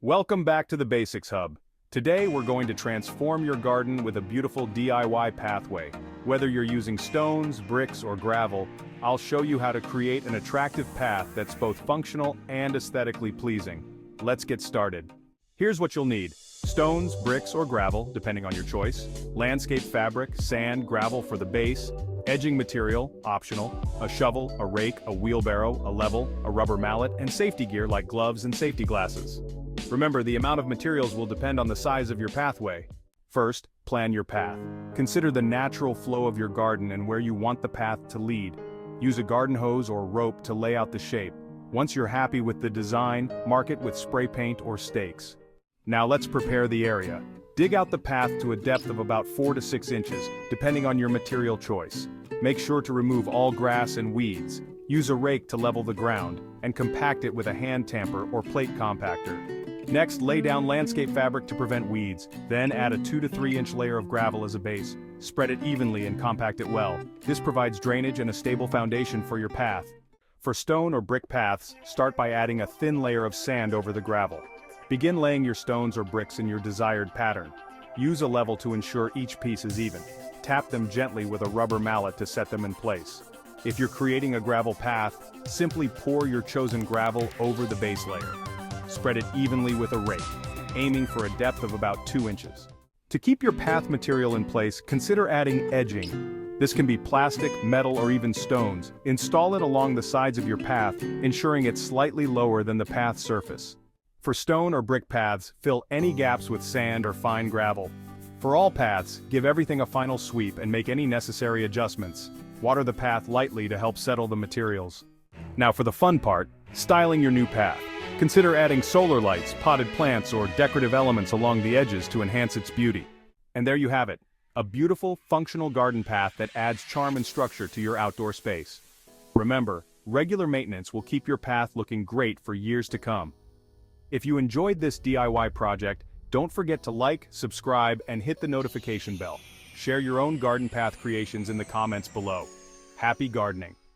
Welcome back to the Basics Hub. Today we're going to transform your garden with a beautiful DIY pathway. Whether you're using stones, bricks, or gravel, I'll show you how to create an attractive path that's both functional and aesthetically pleasing. Let's get started. Here's what you'll need: stones, bricks, or gravel, depending on your choice, landscape fabric, sand, gravel for the base, edging material, optional, a shovel, a rake, a wheelbarrow, a level, a rubber mallet, and safety gear like gloves and safety glasses. Remember, the amount of materials will depend on the size of your pathway. First, plan your path. Consider the natural flow of your garden and where you want the path to lead. Use a garden hose or rope to lay out the shape. Once you're happy with the design, mark it with spray paint or stakes. Now let's prepare the area. Dig out the path to a depth of about 4 to 6 inches, depending on your material choice. Make sure to remove all grass and weeds. Use a rake to level the ground, and compact it with a hand tamper or plate compactor. Next, lay down landscape fabric to prevent weeds, then add a 2 to 3 inch layer of gravel as a base. Spread it evenly and compact it well. This provides drainage and a stable foundation for your path. For stone or brick paths, start by adding a thin layer of sand over the gravel. Begin laying your stones or bricks in your desired pattern. Use a level to ensure each piece is even. Tap them gently with a rubber mallet to set them in place. If you're creating a gravel path, simply pour your chosen gravel over the base layer. Spread it evenly with a rake, aiming for a depth of about 2 inches. To keep your path material in place, consider adding edging. This can be plastic, metal, or even stones. Install it along the sides of your path, ensuring it's slightly lower than the path surface. For stone or brick paths, fill any gaps with sand or fine gravel. For all paths, give everything a final sweep and make any necessary adjustments. Water the path lightly to help settle the materials. Now for the fun part, styling your new path. Consider adding solar lights, potted plants, or decorative elements along the edges to enhance its beauty. And there you have it, a beautiful, functional garden path that adds charm and structure to your outdoor space. Remember, regular maintenance will keep your path looking great for years to come. If you enjoyed this DIY project, don't forget to like, subscribe, and hit the notification bell. Share your own garden path creations in the comments below. Happy gardening!